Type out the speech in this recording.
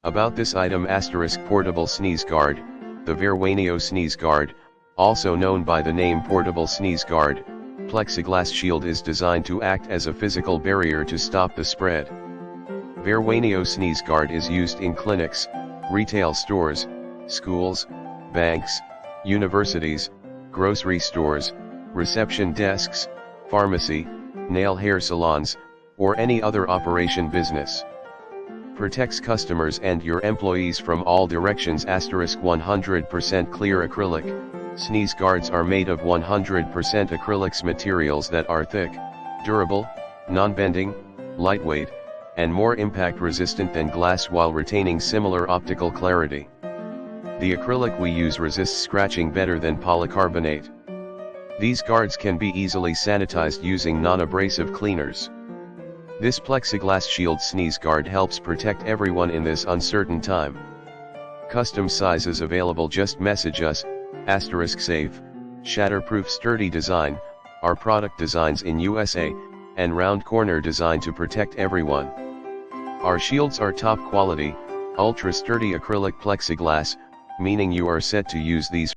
About this item * portable sneeze guard. The Verwanio sneeze guard, also known by the name portable sneeze guard, plexiglass shield is designed to act as a physical barrier to stop the spread. Verwanio sneeze guard is used in clinics, retail stores, schools, banks, universities, grocery stores, reception desks, pharmacy, nail hair salons, or any other operation business. Protects customers and your employees from all directions. * 100% clear acrylic. Sneeze guards are made of 100% acrylics materials that are thick, durable, non-bending, lightweight, and more impact resistant than glass while retaining similar optical clarity. The acrylic we use resists scratching better than polycarbonate. These guards can be easily sanitized using non-abrasive cleaners. This plexiglass shield sneeze guard helps protect everyone in this uncertain time. Custom sizes available. Just message us, *save, shatterproof sturdy design, our product designs in USA, and round corner design to protect everyone. Our shields are top quality, ultra sturdy acrylic plexiglass, meaning you are set to use these